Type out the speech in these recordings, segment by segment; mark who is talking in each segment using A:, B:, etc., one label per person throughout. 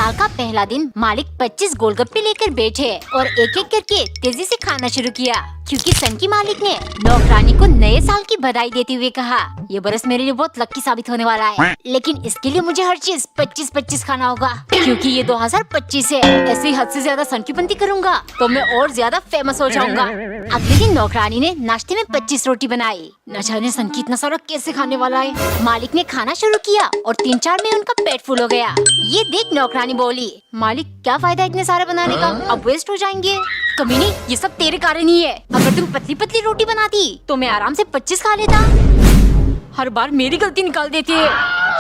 A: साल का पहला दिन मालिक 25 गोलगप्पे लेकर बैठे और एक एक करके तेजी से खाना शुरू किया, क्योंकि सन की मालिक ने नौकरानी को नए साल की बधाई देते हुए कहा, ये बरस मेरे लिए बहुत लकी साबित होने वाला है, लेकिन इसके लिए मुझे हर चीज 25-25 खाना होगा, क्योंकि ये 2025 है। ऐसे ही हद से ज्यादा सन की बंदी करूँगा तो मैं और ज्यादा फेमस हो जाऊंगा। अगले दिन नौकरानी ने नाश्ते में 25 रोटी बनाई। न जाने सन की इतना सारा कैसे खाने वाला है। मालिक ने खाना शुरू किया और 3-4 में उनका पेट फुल हो गया। ये देख नौकरानी बोली, मालिक क्या फायदा इतने सारे बनाने का, अब वेस्ट हो जाएंगे। कमीनी, ये सब तेरे कारण ही है। अगर तुम पतली पतली रोटी बनाती तो मैं आराम से 25 खा लेता। हर बार मेरी गलती निकाल देती है।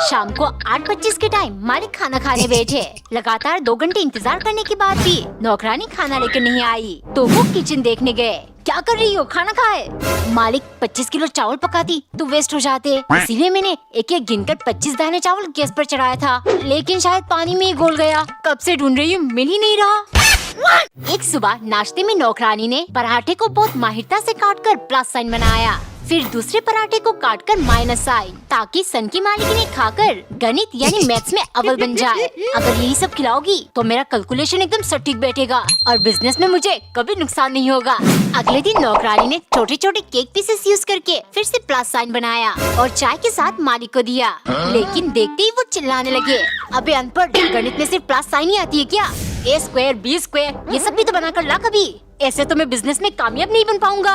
A: शाम को 8:25 के टाइम मालिक खाना खाने बैठे। लगातार 2 घंटे इंतजार करने के बाद भी नौकरानी खाना लेकर नहीं आई, तो वो किचन देखने गए। क्या कर रही हो, खाना खाए। मालिक 25 किलो चावल पकाती तो वेस्ट हो जाते, इसीलिए मैंने एक एक गिनकर 25 दाने चावल गैस पर चढ़ाया था, लेकिन शायद पानी में ही घुल गया। कब से ढूंढ रही हूँ, मिल ही नहीं रहा। एक सुबह नाश्ते में नौकरानी ने पराठे को बहुत माहिरता से काटकर प्लस साइन बनाया, फिर दूसरे पराठे को काटकर माइनस साइन, ताकि सन की मालिक खाकर गणित यानी मैथ्स में अव्वल बन जाए। अगर यही सब खिलाओगी तो मेरा कैलकुलेशन एकदम सटीक बैठेगा और बिजनेस में मुझे कभी नुकसान नहीं होगा। अगले दिन नौकरानी ने छोटे छोटे केक पीसेस यूज करके फिर से प्लस साइन बनाया और चाय के साथ मालिक को दिया, लेकिन देखते ही वो चिल्लाने लगे, अबे अनपढ़, गणित में सिर्फ प्लस साइन ही आती है क्या? A² B² ये सब भी तो बना कर ला कभी। ऐसे तो मैं बिजनेस में कामयाब नहीं बन पाऊंगा।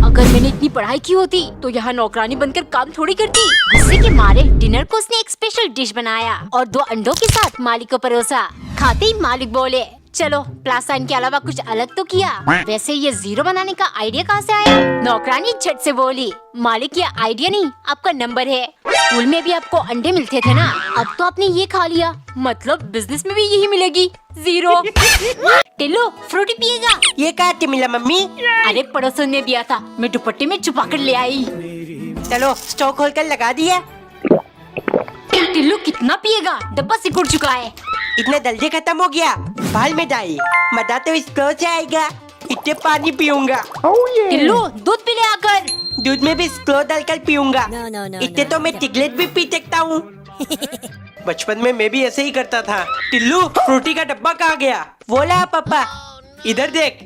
A: अगर मैंने इतनी पढ़ाई की होती तो यहाँ नौकरानी बनकर काम थोड़ी करती। गुस्से के मारे डिनर को उसने एक स्पेशल डिश बनाया और 2 अंडों के साथ मालिक को परोसा। खाते ही मालिक बोले, चलो प्लस साइन के अलावा कुछ अलग तो किया। वैसे ये 0 बनाने का आइडिया कहाँ से आया? नौकरानी झट से बोली, मालिक ये आइडिया नहीं, आपका नंबर है। स्कूल में भी आपको अंडे मिलते थे ना, अब तो आपने ये खा लिया, मतलब बिजनेस में भी यही मिलेगी, 0। टिल्लू, फ्रूटी पिएगा?
B: ये कहाँ मिला मम्मी?
A: अरे पड़ोसन ने दिया था, मैं दुपट्टे में छुपा कर ले आई।
B: चलो स्टॉक खोल कर लगा दिया।
A: टिल्लू कितना पिएगा, डब्बा सिकुड़ चुका है।
B: इतना जल्दी खत्म हो गया, बाल में डाई, मजा तो स्ट्रॉ से आएगा। इतने पानी पीऊंगा।
A: टिल्लू दूध पी ले आकर।
B: दूध में भी स्ट्रॉ डालकर पीऊंगा। इतने तो मैं टिकलेट भी पी सकता हूँ। बचपन में मैं भी ऐसे ही करता था। टिल्लू, फ्रूटी का डब्बा कहाँ गया? बोला पापा, इधर देख।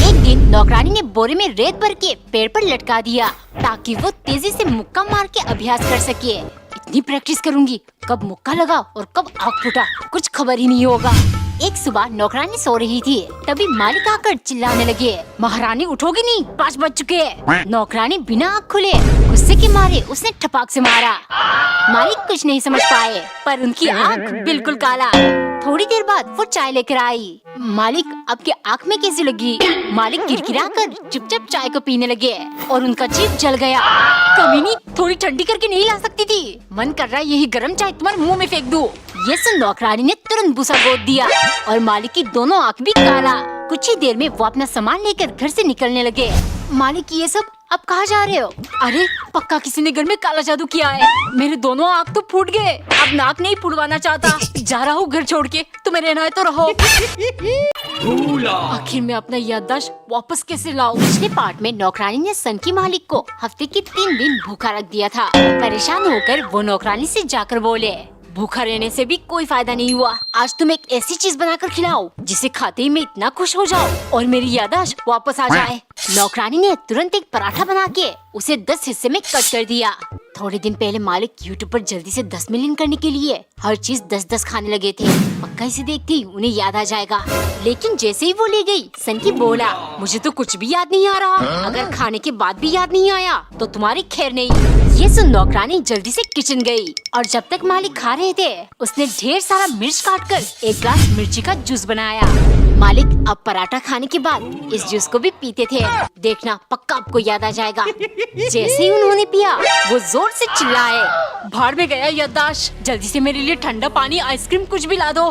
A: एक दिन नौकरानी ने बोरे में रेत भर के पेड़ पर लटका दिया, ताकि वो तेजी से मुक्का मार के अभ्यास कर सके। इतनी प्रैक्टिस करूंगी, कब मुक्का लगा और कब आग फूटा कुछ खबर ही नहीं होगा। एक सुबह नौकरानी सो रही थी, तभी मालिक आकर चिल्लाने लगे, महारानी उठोगी नहीं, 5 बज चुके हैं। नौकरानी बिना आँख खुले गुस्से के मारे उसने ठपाक से मारा। मालिक कुछ नहीं समझ पाए, पर उनकी आँख बिल्कुल काला। थोड़ी देर बाद वो चाय लेकर आई। मालिक, आपकी आँख में कैसी लगी? मालिक किरकिराकर चुपचाप चाय को पीने लगे और उनका जीभ जल गया। कमीनी, थोड़ी ठंडी करके नहीं ला सकती थी? मन कर रहा है यही गर्म चाय तुम्हारे मुंह में फेंक दूं। ये सुन नौकरानी ने तुरंत भूसा गोद दिया और मालिक की दोनों आँख भी काला। कुछ ही देर में वो अपना सामान लेकर घर से निकलने लगे। मालिक, ये सब अब कहाँ जा रहे हो? अरे पक्का किसी ने घर में काला जादू किया है, मेरे दोनों आँख तो फूट गए, अब नाक नहीं फुड़वाना चाहता। जा रहा हूँ घर छोड़ के, तुम्हें रहना है तो रहो। आखिर मैं अपना याददाश्त वापस कैसे लाऊं? पिछले पार्ट में नौकरानी ने सन की मालिक को हफ्ते के 3 दिन भूखा रख दिया था। परेशान होकर वो नौकरानी से जाकर बोले, भूखा रहने से भी कोई फायदा नहीं हुआ, आज तुम एक ऐसी चीज बनाकर खिलाओ जिसे खाते ही मैं इतना खुश हो जाऊं और मेरी याददाश्त वापस आ जाए। नौकरानी ने तुरंत एक पराठा बना के उसे 10 हिस्से में कट कर दिया। थोड़े दिन पहले मालिक यूट्यूब पर जल्दी से 10 मिलियन करने के लिए हर चीज 10-10 खाने लगे थे। पक्का इसे देखती उन्हें याद आ जाएगा, लेकिन जैसे ही वो ले गई, सन की बोला, मुझे तो कुछ भी याद नहीं आ रहा, अगर खाने के बाद भी याद नहीं आया तो तुम्हारी खैर नहीं। ये सुन नौकरानी जल्दी से किचन गई और जब तक मालिक खा रहे थे उसने ढेर सारा मिर्च काटकर एक ग्लास मिर्ची का जूस बनाया। मालिक अब पराठा खाने के बाद इस जूस को भी पीते थे, देखना पक्का आपको याद आ जाएगा। जैसे ही उन्होंने पिया वो जोर से चिल्लाए, भाड़ में गया याददाश्त, जल्दी से मेरे लिए ठंडा पानी, आइसक्रीम कुछ भी ला दो।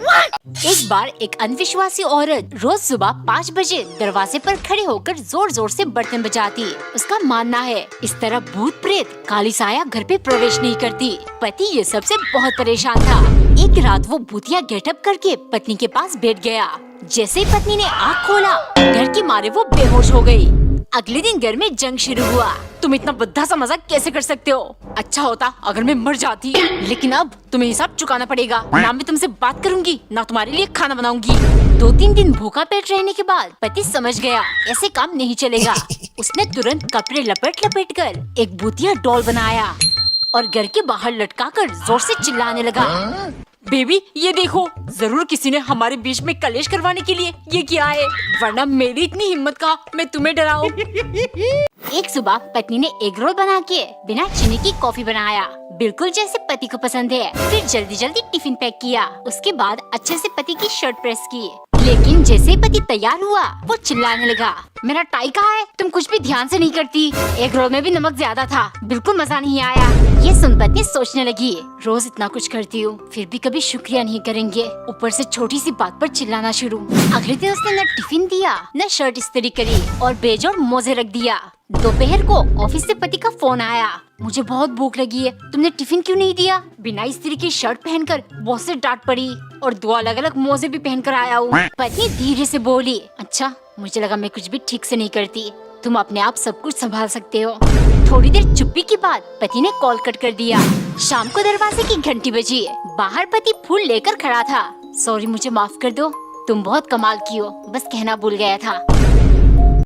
A: एक बार एक अनविश्वासी औरत रोज सुबह 5 बजे दरवाजे पर खड़े होकर जोर जोर से बर्तन बजाती। उसका मानना है इस तरह भूत प्रेत काली साया घर पे प्रवेश नहीं करती। पति ये सबसे बहुत परेशान था। एक रात वो भूतिया गेटअप करके पत्नी के पास बैठ गया। जैसे ही पत्नी ने आँख खोला, डर के मारे वो बेहोश हो गई। अगले दिन घर में जंग शुरू हुआ। तुम इतना बुद्धा सा मजाक कैसे कर सकते हो? अच्छा होता अगर मैं मर जाती, लेकिन अब तुम्हें हिसाब चुकाना पड़ेगा। ना मैं तुमसे बात करूंगी, ना तुम्हारे लिए खाना बनाऊंगी। 2-3 दिन भूखा पेट रहने के बाद पति समझ गया ऐसे काम नहीं चलेगा। उसने तुरंत कपड़े लपेट लपेट कर एक भूतिया डॉल बनाया और घर के बाहर लटका कर जोर से चिल्लाने लगा, बेबी ये देखो, जरूर किसी ने हमारे बीच में कलेश करवाने के लिए ये किया है, वरना मेरी इतनी हिम्मत का मैं तुम्हें डराऊं। एक सुबह पत्नी ने एग रोल बना के बिना चीनी की कॉफी बनाया, बिल्कुल जैसे पति को पसंद है। फिर जल्दी जल्दी टिफिन पैक किया। उसके बाद अच्छे से पति की शर्ट प्रेस की। लेकिन जैसे ही पति तैयार हुआ वो चिल्लाने लगा, मेरा टाई कहाँ है? तुम कुछ भी ध्यान से नहीं करती। एग रोल में भी नमक ज्यादा था, बिल्कुल मजा नहीं आया। ये सुन पत्नी सोचने लगी, रोज इतना कुछ करती हूँ फिर भी कभी शुक्रिया नहीं करेंगे, ऊपर से छोटी सी बात पर चिल्लाना शुरू। अगले दिन उसने न टिफिन दिया न शर्ट इस्त्री करी और बेजोड़ मोजे रख दिया। दोपहर को ऑफिस से पति का फोन आया, मुझे बहुत भूख लगी है, तुमने टिफिन क्यों नहीं दिया? बिना इस्त्री की शर्ट पहनकर बॉस से डांट पड़ी और 2 अलग अलग मोजे भी पहनकर आया हूँ। पत्नी धीरे से बोली, अच्छा मुझे लगा मैं कुछ भी ठीक से नहीं करती, तुम अपने आप सब कुछ संभाल सकते हो। थोड़ी देर चुप्पी के बाद पति ने कॉल कट कर दिया। शाम को दरवाजे की घंटी बजी। बाहर पति फूल लेकर खड़ा था। सॉरी मुझे माफ कर दो, तुम बहुत कमाल की हो, बस कहना भूल गया था।